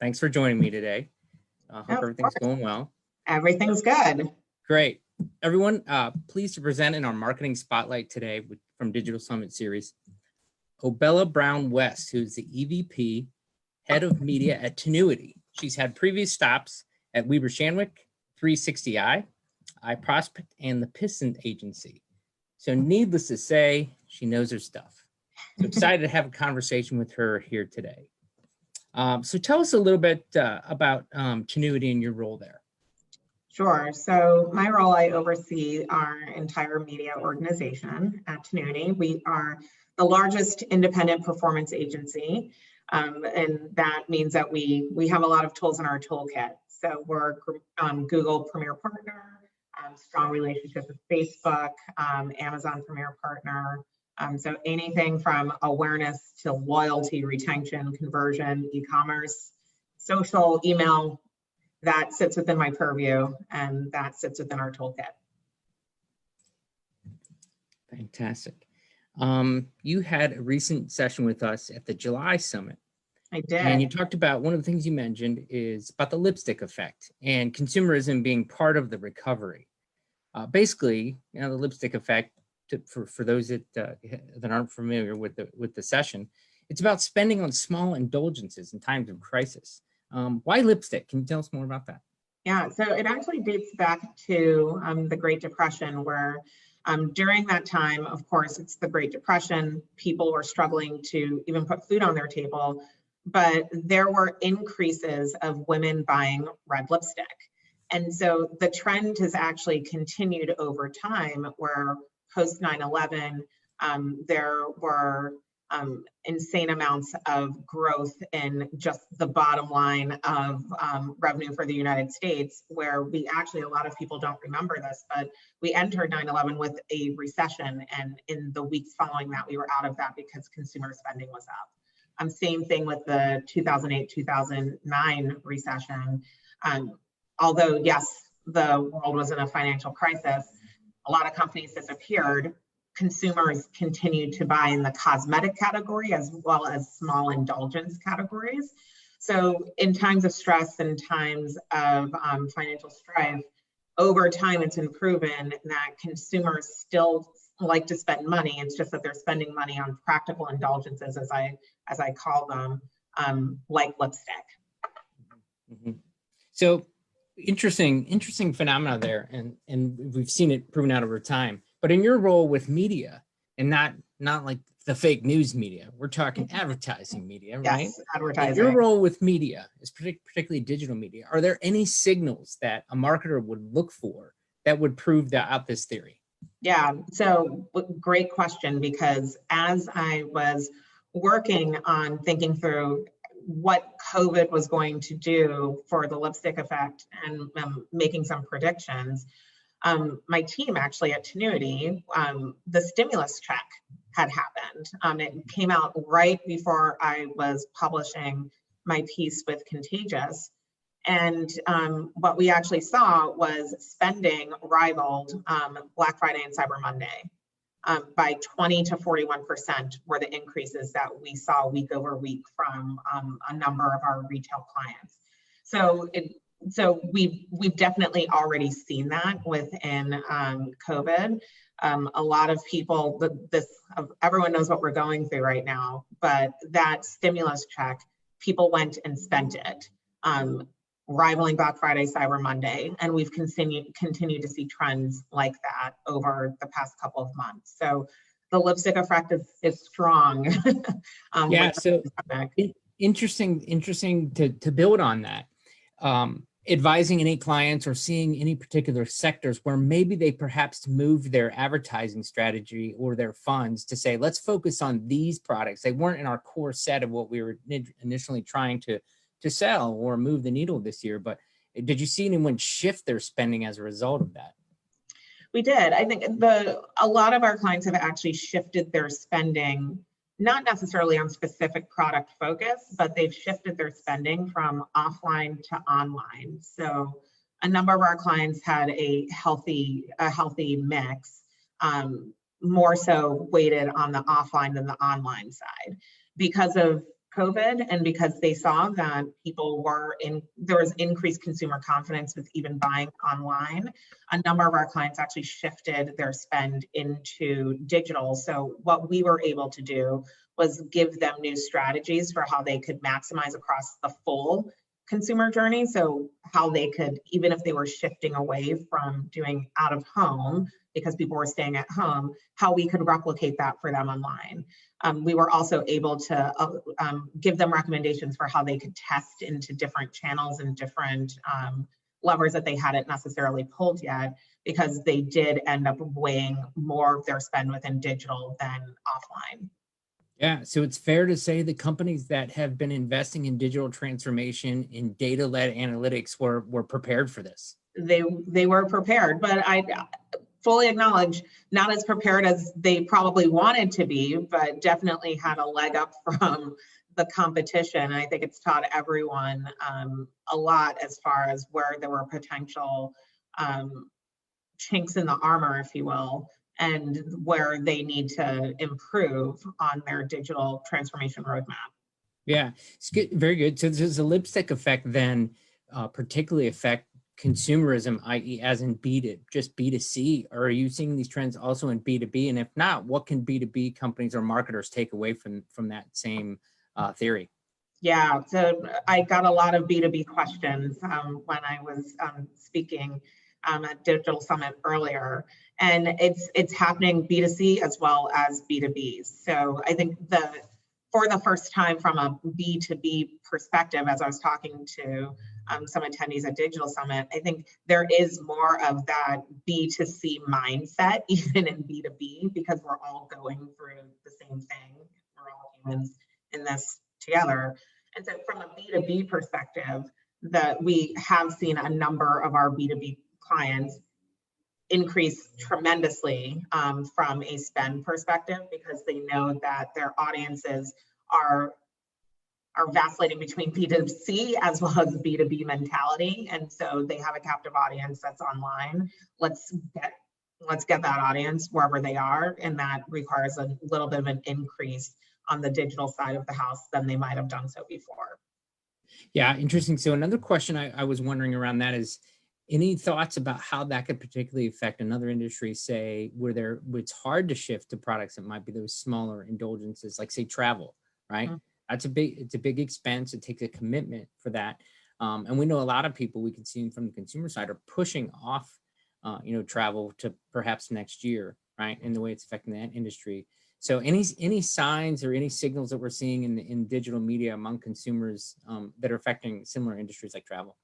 Thanks for joining me today. Hope everything's going well. Everything's good. Great. Everyone, pleased to present in our marketing spotlight today from Digital Summit Series, Obele Brown-West, who's the EVP, Head of Media at Tinuiti. She's had previous stops at Weber Shandwick, 360i, iProspect, and the Piston Agency. So needless to say, she knows her stuff. So excited to have a conversation with her here today. So tell us a little bit about Tinuiti and your role there. Sure. So my role, I oversee our entire media organization at Tinuiti. We are the largest independent performance agency, and that means that we have a lot of tools in our toolkit. So we're Google Premier Partner, strong relationship with Facebook, Amazon Premier Partner. So anything from awareness to loyalty, retention, conversion, e-commerce, social, email, that sits within my purview and that sits within our toolkit. Fantastic. You had a recent session with us at the July Summit. I did. And you talked about, one of the things you mentioned is about the lipstick effect and consumerism being part of the recovery. Basically, you know, the lipstick effect, for those that aren't familiar with the session, it's about spending on small indulgences in times of crisis. Why lipstick? Can you tell us more about that? Yeah, so it actually dates back to the Great Depression, where during that time, of course, it's the Great Depression, people were struggling to even put food on their table, but there were increases of women buying red lipstick. And so the trend has actually continued over time, where post 9/11, there were insane amounts of growth in just the bottom line of revenue for the United States, where we actually, a lot of people don't remember this, but we entered 9/11 with a recession, and in the weeks following that, we were out of that because consumer spending was up. Same thing with the 2008-2009 recession. Although, yes, the world was in a financial crisis, a lot of companies disappeared. Consumers continued to buy in the cosmetic category as well as small indulgence categories. So in times of stress and times of financial strife, over time it's been proven that consumers still like to spend money. It's just that they're spending money on practical indulgences, as I call them, like lipstick. Mm-hmm. So interesting phenomena there, and we've seen it proven out over time. But in your role with media, and not like the fake news media, we're talking advertising media, right? Yes, advertising. In your role with media, is particularly digital media, are there any signals that a marketer would look for that would prove out this theory? Yeah, so great question, because as I was working on thinking through what COVID was going to do for the lipstick effect and making some predictions, my team actually at Tinuiti, the stimulus check had happened. It came out right before I was publishing my piece with Contagious. And what we actually saw was spending rivaled Black Friday and Cyber Monday. By 20 to 41% were the increases that we saw week over week from a number of our retail clients. So we've definitely already seen that within COVID. A lot of people, everyone knows what we're going through right now, but that stimulus check, people went and spent it, rivaling Black Friday, Cyber Monday, and we've continued to see trends like that over the past couple of months. So the lipstick effect is strong. Yeah, so interesting to build on that. Advising any clients or seeing any particular sectors where maybe they perhaps move their advertising strategy or their funds to say, let's focus on these products. They weren't in our core set of what we were initially trying to sell or move the needle this year, but did you see anyone shift their spending as a result of that? We did. I think a lot of our clients have actually shifted their spending, not necessarily on specific product focus, but they've shifted their spending from offline to online. So a number of our clients had a healthy mix, more so weighted on the offline than the online side. Because of COVID, and because they saw that there was increased consumer confidence with even buying online, a number of our clients actually shifted their spend into digital. So what we were able to do was give them new strategies for how they could maximize across the full consumer journey. So how they could, even if they were shifting away from doing out of home because people were staying at home, how we could replicate that for them online. We were also able to give them recommendations for how they could test into different channels and different levers that they hadn't necessarily pulled yet, because they did end up weighing more of their spend within digital than offline. Yeah, so it's fair to say the companies that have been investing in digital transformation in data-led analytics were prepared for this. They were prepared, but I fully acknowledge not as prepared as they probably wanted to be, but definitely had a leg up from the competition. I think it's taught everyone a lot as far as where there were potential chinks in the armor, if you will, and where they need to improve on their digital transformation roadmap. Yeah, it's good, very good. So does the lipstick effect then particularly affect consumerism, i.e. as in just B2C, or are you seeing these trends also in B2B? And if not, what can B2B companies or marketers take away from that same theory? Yeah, so I got a lot of B2B questions when I was speaking at Digital Summit earlier, and it's happening B2C as well as B2B. So I think for the first time from a B2B perspective, as I was talking to some attendees at Digital Summit, I think there is more of that B2C mindset even in B2B, because we're all going through the same thing. We're all humans in this together. And so from a B2B perspective, that we have seen a number of our B2B clients increase tremendously from a spend perspective, because they know that their audiences are vacillating between B2C as well as B2B mentality. And so they have a captive audience that's online. Let's get that audience wherever they are. And that requires a little bit of an increase on the digital side of the house than they might have done so before. Yeah, interesting. So another question I was wondering around that is, any thoughts about how that could particularly affect another industry, say, where it's hard to shift to products that might be those smaller indulgences, like say travel, right? Mm-hmm. It's a big expense. It takes a commitment for that. And we know a lot of people, we can see from the consumer side, are pushing off, travel to perhaps next year, right? And the way it's affecting that industry. So any signs or any signals that we're seeing in digital media among consumers that are affecting similar industries like travel?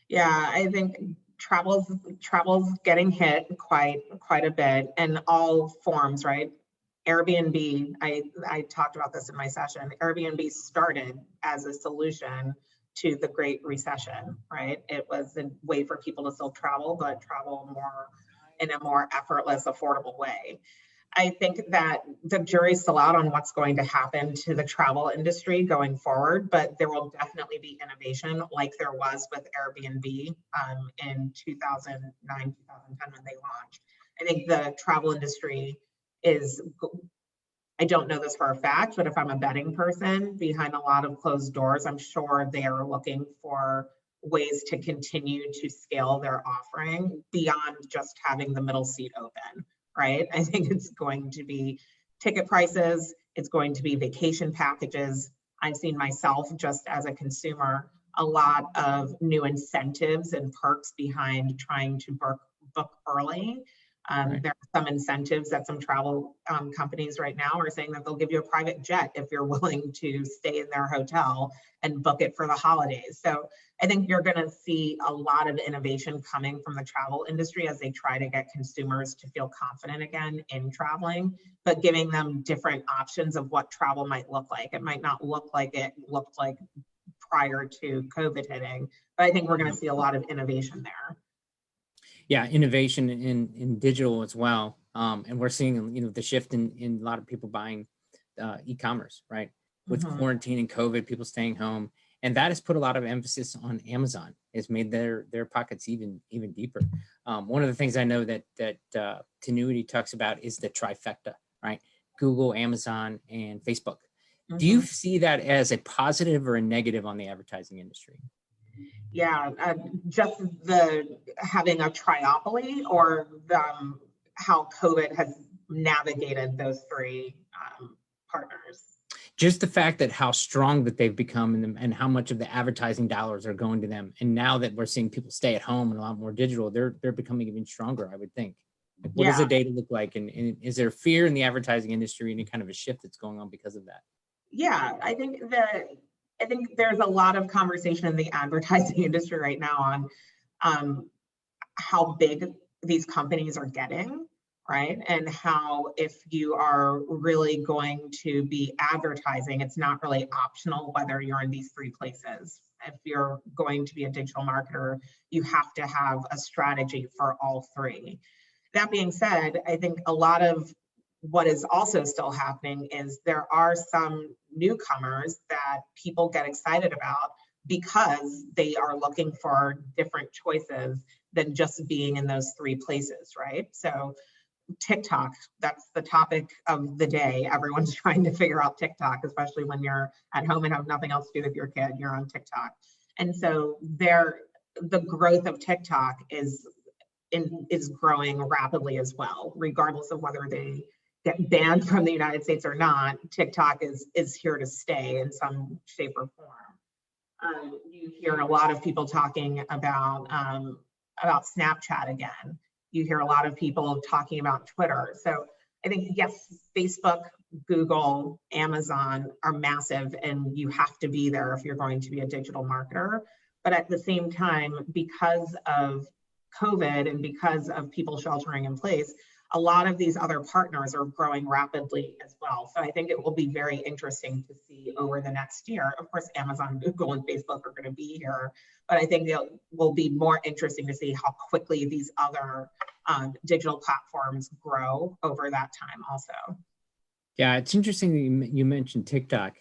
Yeah, I think travel's getting hit quite a bit in all forms, right? Airbnb, I talked about this in my session. Airbnb started as a solution to the Great Recession, right? It was a way for people to still travel, but travel more in a more effortless, affordable way. I think that the jury's still out on what's going to happen to the travel industry going forward, but there will definitely be innovation like there was with Airbnb in 2009, 2010 when they launched. I think the travel industry I don't know this for a fact, but if I'm a betting person, behind a lot of closed doors, I'm sure they are looking for ways to continue to scale their offering beyond just having the middle seat open. Right? I think it's going to be ticket prices. It's going to be vacation packages. I've seen myself, just as a consumer, a lot of new incentives and perks behind trying to book early. Right. There are some incentives that some travel companies right now are saying that they'll give you a private jet if you're willing to stay in their hotel and book it for the holidays. So I think you're going to see a lot of innovation coming from the travel industry as they try to get consumers to feel confident again in traveling, but giving them different options of what travel might look like. It might not look like it looked like prior to COVID hitting, but I think we're going to see a lot of innovation there. Yeah, innovation in digital as well. And we're seeing, the shift in a lot of people buying e-commerce, right? With quarantine and COVID, people staying home. And that has put a lot of emphasis on Amazon. It's made their pockets even deeper. One of the things I know that Tinuiti talks about is the trifecta, right? Google, Amazon, and Facebook. Do you see that as a positive or a negative on the advertising industry? Yeah, just the having a triopoly, or how COVID has navigated those three partners. Just the fact that how strong that they've become and how much of the advertising dollars are going to them. And now that we're seeing people stay at home and a lot more digital, they're becoming even stronger, I would think. Like, what does the data look like? And is there fear in the advertising industry, any kind of a shift that's going on because of that? Yeah, I think there's a lot of conversation in the advertising industry right now on how big these companies are getting, right? And how if you are really going to be advertising, it's not really optional whether you're in these three places. If you're going to be a digital marketer, you have to have a strategy for all three. That being said, I think a lot of what is also still happening is there are some newcomers that people get excited about because they are looking for different choices than just being in those three places, right? So TikTok, that's the topic of the day. Everyone's trying to figure out TikTok, especially when you're at home and have nothing else to do with your kid, you're on TikTok. And so the growth of TikTok is growing rapidly as well, regardless of whether they get banned from the United States or not. TikTok is here to stay in some shape or form. You hear a lot of people talking about Snapchat again. You hear a lot of people talking about Twitter. So I think, yes, Facebook, Google, Amazon are massive, and you have to be there if you're going to be a digital marketer. But at the same time, because of COVID and because of people sheltering in place, a lot of these other partners are growing rapidly as well. So I think it will be very interesting to see over the next year. Of course, Amazon, Google, and Facebook are going to be here, but I think it will be more interesting to see how quickly these other digital platforms grow over that time also. Yeah, it's interesting that you mentioned TikTok.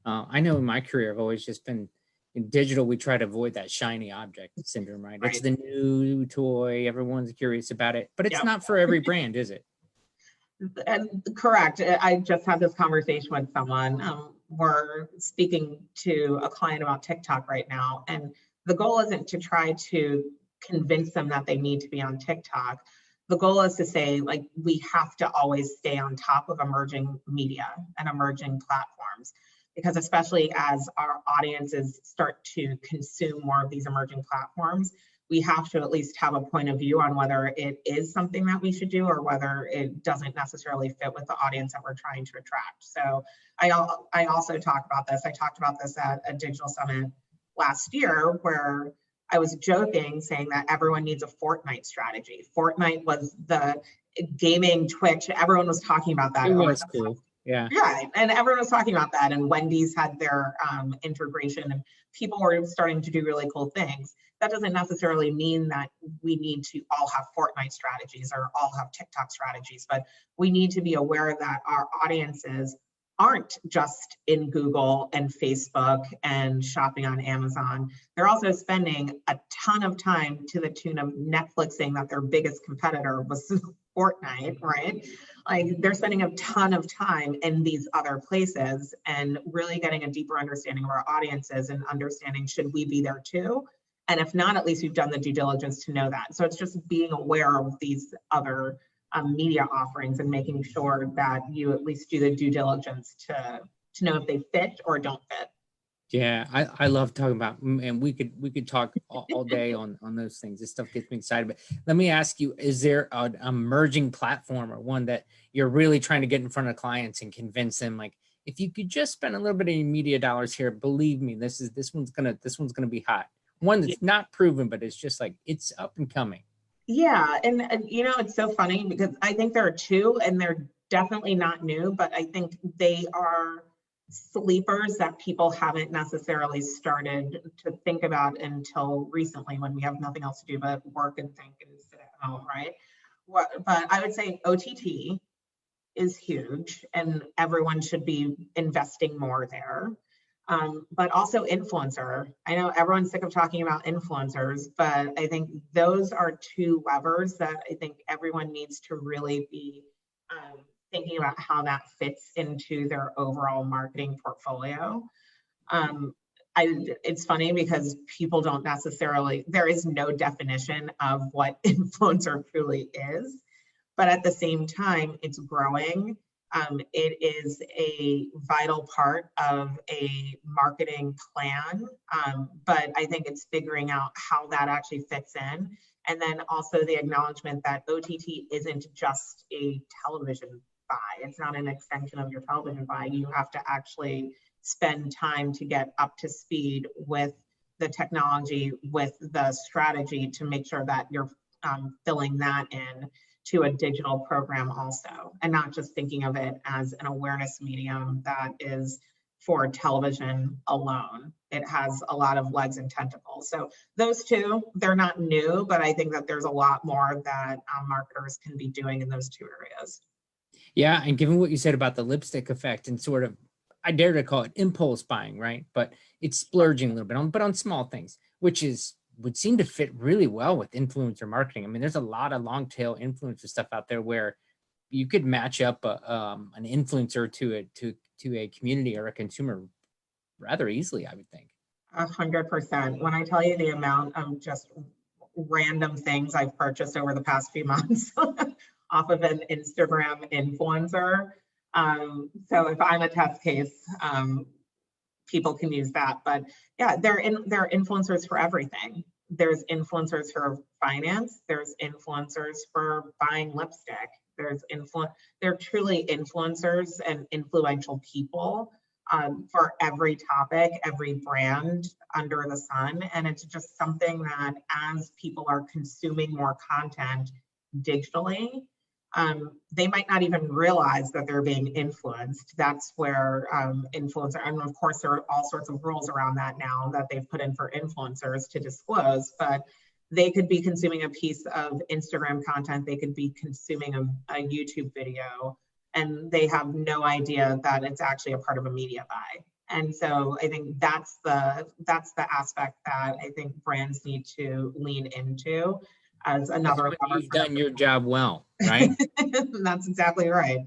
I know in my career, I've always just been in digital. We try to avoid that shiny object syndrome, right? It's the new toy. Everyone's curious about it, but it's not for every brand, is it? And correct. I just had this conversation with someone. We're speaking to a client about TikTok right now, and the goal isn't to try to convince them that they need to be on TikTok. The goal is to say, like, we have to always stay on top of emerging media and emerging platforms, because especially as our audiences start to consume more of these emerging platforms, we have to at least have a point of view on whether it is something that we should do or whether it doesn't necessarily fit with the audience that we're trying to attract. So I also talk about this. I talked about this at a digital summit last year, where I was joking, saying that everyone needs a Fortnite strategy. Fortnite was the gaming Twitch. Everyone was talking about that. It was cool. Yeah. Right. And everyone was talking about that. And Wendy's had their integration, and people were starting to do really cool things. That doesn't necessarily mean that we need to all have Fortnite strategies or all have TikTok strategies, but we need to be aware that our audiences aren't just in Google and Facebook and shopping on Amazon. They're also spending a ton of time, to the tune of Netflixing that their biggest competitor was Fortnite, right? Like, they're spending a ton of time in these other places and really getting a deeper understanding of our audiences and understanding, should we be there too? And if not, at least we've done the due diligence to know that. So it's just being aware of these other media offerings and making sure that you at least do the due diligence to know if they fit or don't fit. Yeah, I love talking about, and we could talk all day on those things. This stuff gets me excited. But let me ask you, is there an emerging platform or one that you're really trying to get in front of clients and convince them, like, if you could just spend a little bit of your media dollars here, believe me, this one's gonna be hot. One that's not proven, but it's just like, it's up and coming. Yeah, and it's so funny because I think there are two, and they're definitely not new, but I think they are sleepers that people haven't necessarily started to think about until recently, when we have nothing else to do but work and think and sit at home, right? But I would say OTT is huge, and everyone should be investing more there. But also influencer. I know everyone's sick of talking about influencers, but I think those are two levers that I think everyone needs to really be thinking about how that fits into their overall marketing portfolio. It's funny because people don't necessarily, there is no definition of what influencer truly is, but at the same time, it's growing. It is a vital part of a marketing plan, but I think it's figuring out how that actually fits in. And then also the acknowledgement that OTT isn't just a television buy. It's not an extension of your television buy. You have to actually spend time to get up to speed with the technology, with the strategy to make sure that you're filling that in to a digital program also, and not just thinking of it as an awareness medium that is for television alone. It has a lot of legs and tentacles. So those two, they're not new, but I think that there's a lot more that marketers can be doing in those two areas. Yeah, and given what you said about the lipstick effect and sort of, I dare to call it impulse buying, right? But it's splurging a little bit but on small things, which would seem to fit really well with influencer marketing. I mean, there's a lot of long tail influencer stuff out there where you could match up an influencer to a community or a consumer rather easily, I would think. 100%. When I tell you the amount of just random things I've purchased over the past few months off of an Instagram influencer. So if I'm a test case, people can use that. But yeah, they're influencers for everything. There's influencers for finance. There's influencers for buying lipstick. They're truly influencers and influential people for every topic, every brand under the sun. And it's just something that as people are consuming more content digitally, they might not even realize that they're being influenced. That's where influencer, and of course there are all sorts of rules around that now that they've put in for influencers to disclose, but they could be consuming a piece of Instagram content, they could be consuming a YouTube video, and they have no idea that it's actually a part of a media buy. And so I think that's the aspect that I think brands need to lean into as another. You've done your job well, right? That's exactly right.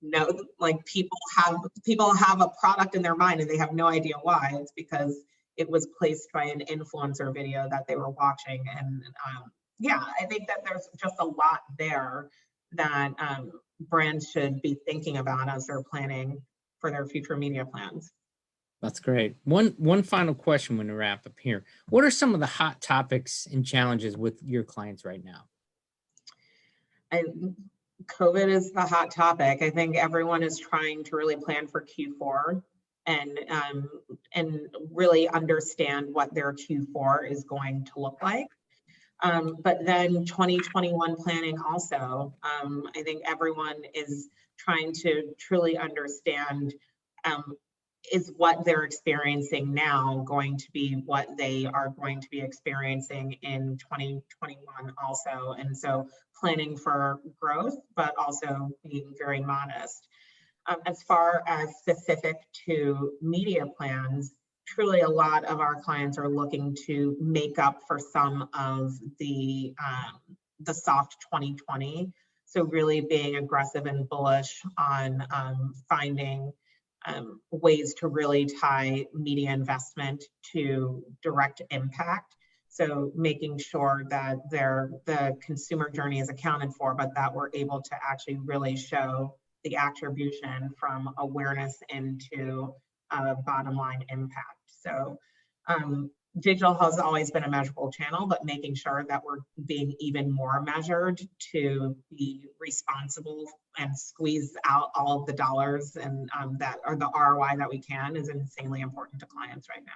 No, like people have a product in their mind and they have no idea why. It's because it was placed by an influencer video that they were watching. And yeah, I think that there's just a lot there that brands should be thinking about as they're planning for their future media plans. That's great. One final question when we wrap up here. What are some of the hot topics and challenges with your clients right now? COVID is the hot topic. I think everyone is trying to really plan for Q4 and really understand what their Q4 is going to look like. But then 2021 planning also, I think everyone is trying to truly understand, is what they're experiencing now going to be what they are going to be experiencing in 2021 also. And so planning for growth, but also being very modest. As far as specific to media plans, truly a lot of our clients are looking to make up for some of the soft 2020. So really being aggressive and bullish on finding ways to really tie media investment to direct impact. So making sure that the consumer journey is accounted for, but that we're able to actually really show the attribution from awareness into bottom line impact. So digital has always been a measurable channel, but making sure that we're being even more measured to be responsible and squeeze out all of the dollars and that are the ROI that we can is insanely important to clients right now.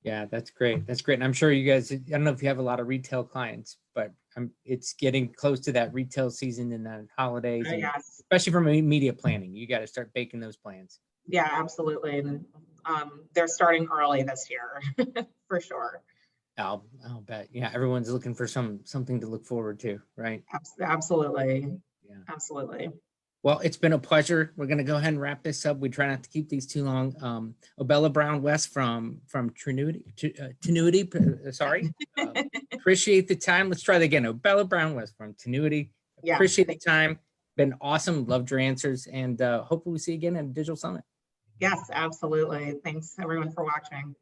Yeah, that's great. That's great. And I'm sure you guys, I don't know if you have a lot of retail clients, but it's getting close to that retail season and that holidays, and yes. Especially from media planning, you got to start baking those plans. Yeah, absolutely. And they're starting early this year for sure. I'll bet. Yeah, everyone's looking for something to look forward to, right? Absolutely. Yeah. Absolutely. Well, it's been a pleasure. We're going to go ahead and wrap this up. We try not to keep these too long. Obele Brown-West from Tinuiti, sorry. Appreciate the time. Let's try that again. Obele Brown-West from Tinuiti. Yeah. Appreciate the time. Been awesome. Loved your answers, and hopefully we see you again at a Digital Summit. Yes, absolutely. Thanks everyone for watching.